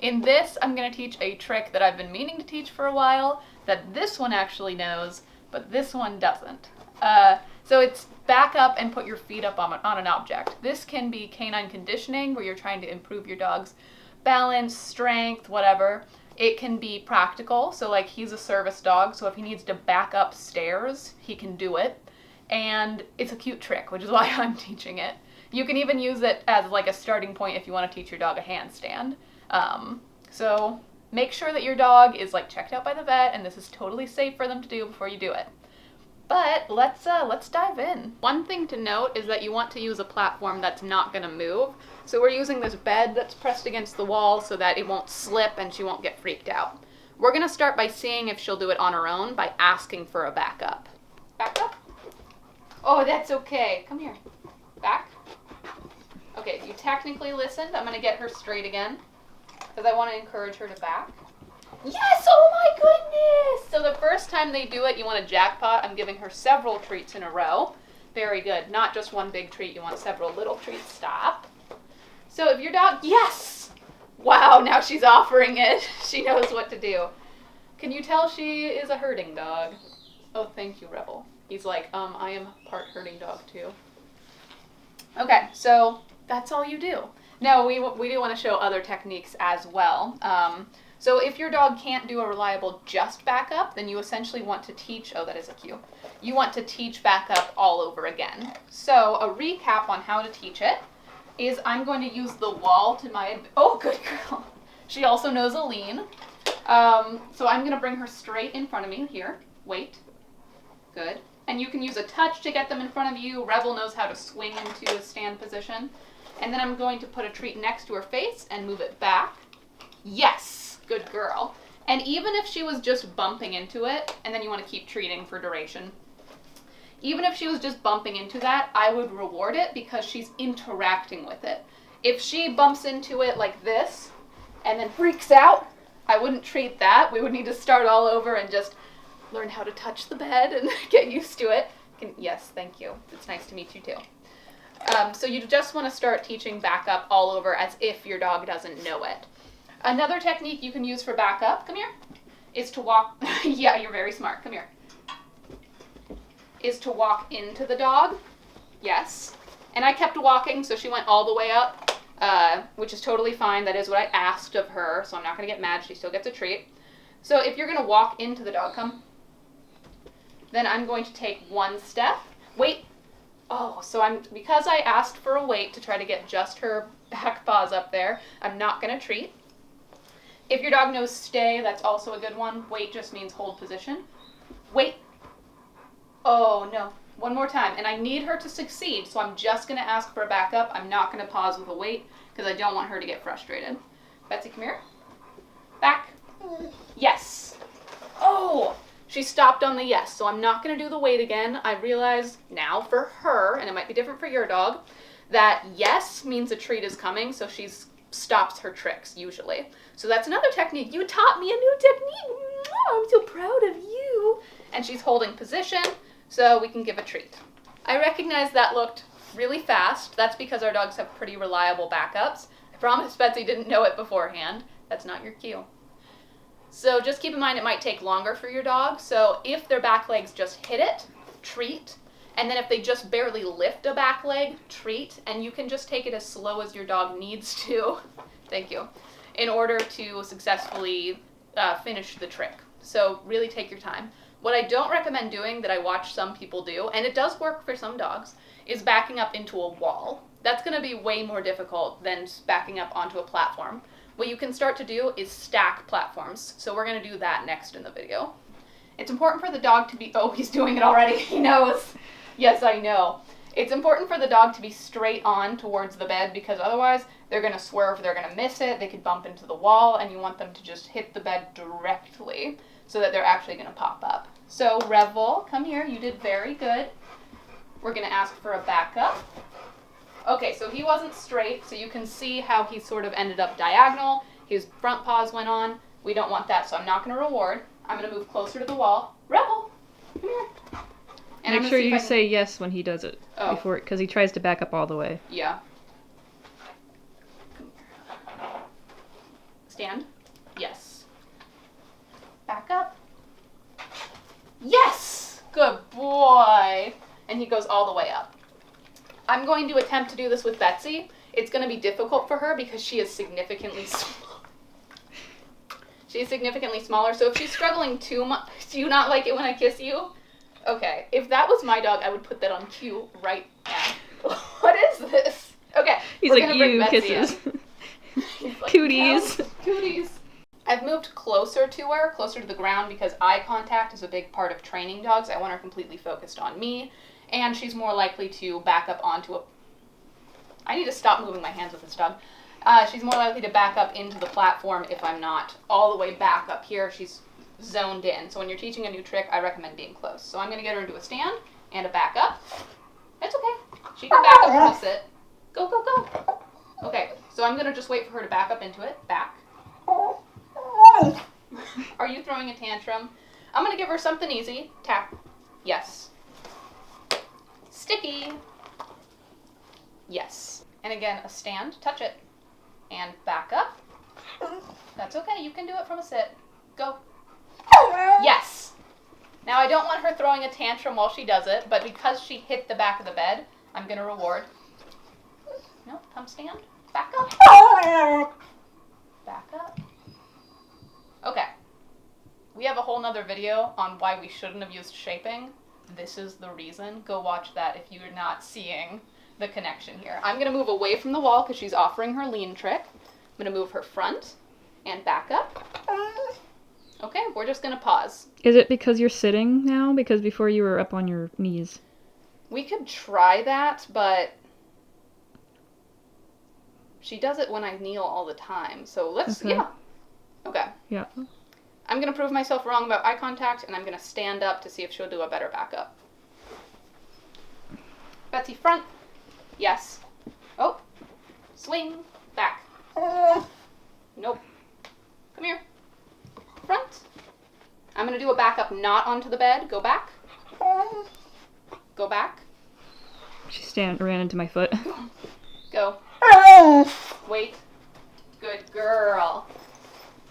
In this, I'm going to teach a trick that I've been meaning to teach for a while that this one actually knows, but this one doesn't. So it's back up and put your feet up on an object. This can be canine conditioning, where you're trying to improve your dog's balance, strength, whatever. It can be practical, so like he's a service dog, so if he needs to back up stairs, he can do it. And it's a cute trick, which is why I'm teaching it. You can even use it as like a starting point if you want to teach your dog a handstand. So make sure that your dog is like checked out by the vet, and this is totally safe for them to do before you do it. But let's dive in. One thing to note is that you want to use a platform that's not going to move. So we're using this bed that's pressed against the wall so that it won't slip and she won't get freaked out. We're going to start by seeing if she'll do it on her own by asking for a backup. Back up? Oh, that's okay. Come here. Back. Okay, you technically listened. I'm going to get her straight again because I want to encourage her to back. Yes! Oh my goodness! So the first time they do it, you want a jackpot. I'm giving her several treats in a row. Very good. Not just one big treat. You want several little treats. Stop. So if your dog... Yes! Wow, now she's offering it. She knows what to do. Can you tell she is a herding dog? Oh, thank you, Rebel. He's like, I am part herding dog too. Okay, so that's all you do. No, we do want to show other techniques as well. So if your dog can't do a reliable just backup, then you essentially want to teach, oh, that is a cue. You want to teach backup all over again. So a recap on how to teach it is I'm going to use the wall to my, oh, good girl. She also knows a lean. So I'm going to bring her straight in front of me here. Wait. Good. And you can use a touch to get them in front of you. Rebel knows how to swing into a stand position. And then I'm going to put a treat next to her face and move it back. Yes. Good girl. And even if she was just bumping into it, and then you want to keep treating for duration, even if she was just bumping into that, I would reward it because she's interacting with it. If she bumps into it like this and then freaks out, I wouldn't treat that. We would need to start all over and just learn how to touch the bed and get used to it. Yes, thank you. It's nice to meet you too. So you just want to start teaching backup all over as if your dog doesn't know it. Another technique you can use for backup, come here, is to walk, yeah, you're very smart, come here, is to walk into the dog, yes. And I kept walking, so she went all the way up, which is totally fine. That is what I asked of her, so I'm not going to get mad. She still gets a treat. So if you're going to walk into the dog, come, then I'm going to take one step. Wait. Oh, so because I asked for a wait to try to get just her back paws up there, I'm not going to treat. If your dog knows stay, that's also a good one. Wait just means hold position. Wait. Oh, no. One more time. And I need her to succeed, so I'm just going to ask for a backup. I'm not going to pause with a wait because I don't want her to get frustrated. Betsy, come here. Back. Yes. Oh, she stopped on the yes, so I'm not going to do the wait again. I realize now for her, and it might be different for your dog, that yes means a treat is coming, so she stops her tricks usually. So that's another technique. You taught me a new technique. I'm so proud of you. And she's holding position, so we can give a treat. I recognize that looked really fast. That's because our dogs have pretty reliable backups. I promise Betsy didn't know it beforehand. That's not your cue. So just keep in mind it might take longer for your dog. So if their back legs just hit it, treat. And then if they just barely lift a back leg, treat. And you can just take it as slow as your dog needs to. Thank you. In order to successfully finish the trick. So really take your time. What I don't recommend doing that I watch some people do, and it does work for some dogs, is backing up into a wall. That's going to be way more difficult than backing up onto a platform. What you can start to do is stack platforms. So we're going to do that next in the video. It's important for the dog to be, oh, he's doing it already. He knows. Yes, I know. It's important for the dog to be straight on towards the bed because otherwise they're going to swerve, they're going to miss it, they could bump into the wall, and you want them to just hit the bed directly so that they're actually going to pop up. So Revel, come here, you did very good. We're going to ask for a backup. Okay, so he wasn't straight, so you can see how he sort of ended up diagonal. His front paws went on. We don't want that, so I'm not going to reward. I'm going to move closer to the wall. Rebel, come here. And make sure you say yes when he does it before, because he tries to back up all the way. Yeah. Stand. Yes. Back up. Yes! Good boy. And he goes all the way up. I'm going to attempt to do this with Betsy. It's going to be difficult for her because she is significantly smaller. She's significantly smaller, so if she's struggling too much, do you not like it when I kiss you? Okay, if that was my dog, I would put that on cue right now. What is this? Okay, he's we're like, gonna bring Betsy kisses. He's like, Cooties. No, cooties. I've moved closer to her, closer to the ground, because eye contact is a big part of training dogs. I want her completely focused on me, and she's more likely to back up onto a... I need to stop moving my hands with this dog. She's more likely to back up into the platform if I'm not all the way back up here. She's zoned in. So when you're teaching a new trick, I recommend being close. So I'm going to get her into a stand and a back up. That's okay. She can back up from a sit. Go, go, go. Okay, so I'm going to just wait for her to back up into it. Back. Are you throwing a tantrum? I'm going to give her something easy. Tap. Yes. Sticky. Yes. And again, a stand. Touch it. And back up. That's okay. You can do it from a sit. Go. Yes. Now I don't want her throwing a tantrum while she does it, but because she hit the back of the bed, I'm going to reward. No, come stand. Back up. Back up. Okay. We have a whole nother video on why we shouldn't have used shaping. This is the reason. Go watch that if you're not seeing the connection here. I'm going to move away from the wall because she's offering her lean trick. I'm going to move her front and back up. Okay, we're just going to pause. Is it because you're sitting now? Because before you were up on your knees. We could try that, but she does it when I kneel all the time. So let's, Okay. yeah. Okay. Yeah. I'm going to prove myself wrong about eye contact, and I'm going to stand up to see if she'll do a better backup. Betsy, front. Yes. Oh. Swing. Back. Nope. Come here. Front. I'm going to do a backup not onto the bed. Go back. Go back. She ran into my foot. Go. Wait. Good girl.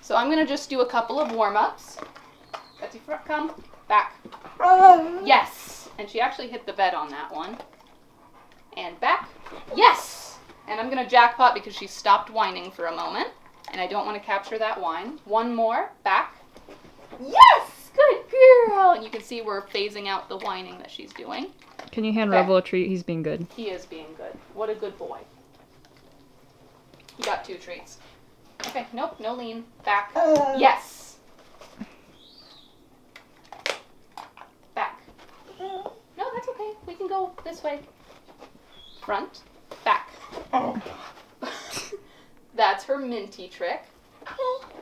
So I'm going to just do a couple of warm-ups. Betsy, front, come. Back. Yes. And she actually hit the bed on that one. And back. Yes. And I'm going to jackpot because she stopped whining for a moment. And I don't want to capture that whine. One more. Back. Yes. Good girl. And you can see we're phasing out the whining that she's doing. Can you hand Rebel a treat? He's being good. He is being good. What a good boy. He got 2 treats. Okay, nope, no lean. Back. Yes. Back. No, that's okay. We can go this way. Front. Back. That's her minty trick.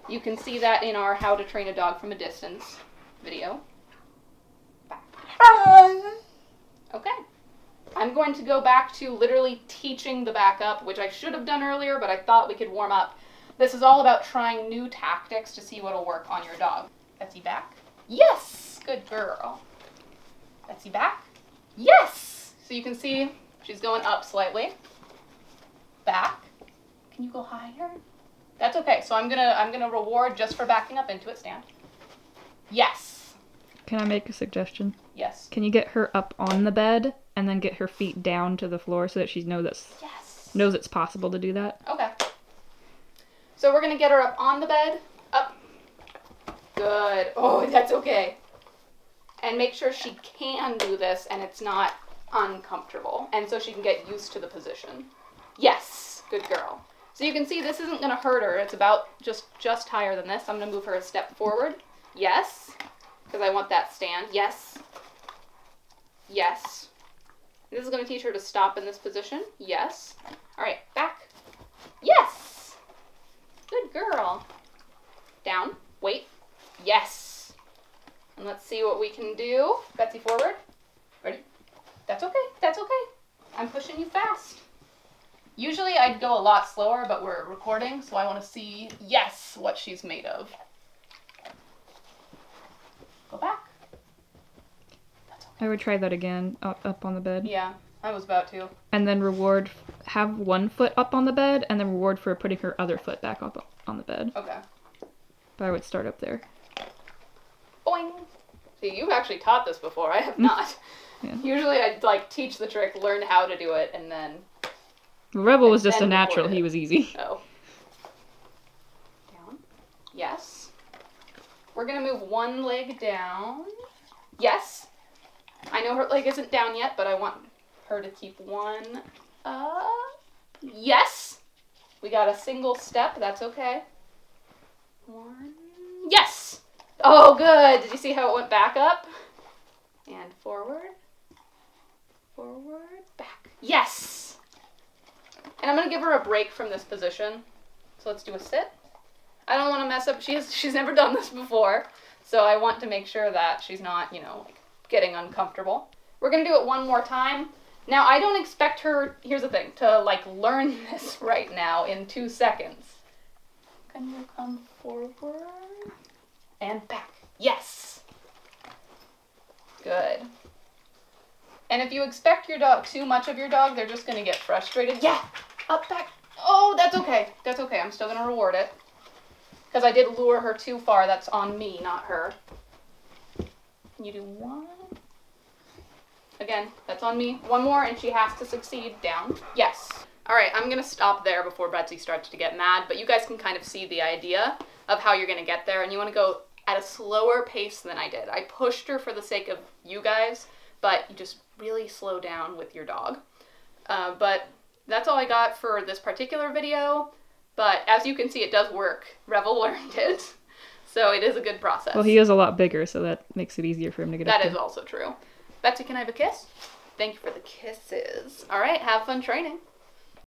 You can see that in our How to Train a Dog from a Distance video. Back. Okay. I'm going to go back to literally teaching the backup, which I should have done earlier, but I thought we could warm up. This is all about trying new tactics to see what'll work on your dog. Betsy, back. Yes! Good girl. Betsy, back. Yes! So you can see she's going up slightly. Back. Can you go higher? That's okay. So I'm gonna reward just for backing up into it. Stand. Yes. Can I make a suggestion? Yes. Can you get her up on the bed and then get her feet down to the floor so that she knows it's possible to do that? Okay. So we're going to get her up on the bed. Up. Good. Oh, that's okay. And make sure she can do this and it's not uncomfortable. And so she can get used to the position. Yes. Good girl. So you can see this isn't going to hurt her. It's about just higher than this. I'm going to move her a step forward. Yes. Because I want that stand. Yes. Yes. This is going to teach her to stop in this position. Yes. All right. Back. Yes. Good girl. Down. Wait. Yes. And let's see what we can do. Betsy, forward. Ready? That's okay. That's okay. I'm pushing you fast. Usually I'd go a lot slower, but we're recording, so I want to see, yes, what she's made of. Go back. That's okay. I would try that again, up on the bed. Yeah, I was about to. And then reward have one foot up on the bed and then reward for putting her other foot back up on the bed. Okay. But I would start up there. Boing. See, you've actually taught this before. I have not. Yeah. Usually I'd like teach the trick, learn how to do it, and then... Rebel was just a then natural. record it. He was easy. Oh. Down. Yes. We're going to move one leg down. Yes. I know her leg isn't down yet, but I want her to keep one up. Yes. We got a single step. That's okay. One. Yes. Oh, good. Did you see how it went back up? And forward. Forward. Back. Yes. And I'm going to give her a break from this position. So let's do a sit. I don't want to mess up. She's never done this before. So I want to make sure that she's not, like, getting uncomfortable. We're going to do it one more time. Now, I don't expect her, here's the thing, to, like, learn this right now in 2 seconds. Can you come forward? And back. Yes. Good. And if you expect your dog, too much of your dog, they're just going to get frustrated. Yeah. Up, back. Oh, that's okay. That's okay. I'm still going to reward it. Because I did lure her too far. That's on me, not her. Can you do one? Again, that's on me. One more, and she has to succeed. Down. Yes. All right, I'm going to stop there before Betsy starts to get mad, but you guys can kind of see the idea of how you're going to get there, and you want to go at a slower pace than I did. I pushed her for the sake of you guys, but you just really slow down with your dog. But that's all I got for this particular video, but as you can see, it does work. Revel learned it, so it is a good process. Well, he is a lot bigger, so that makes it easier for him to get up That there. is also true. Betsy, can I have a kiss? Thank you for the kisses. All right, have fun training.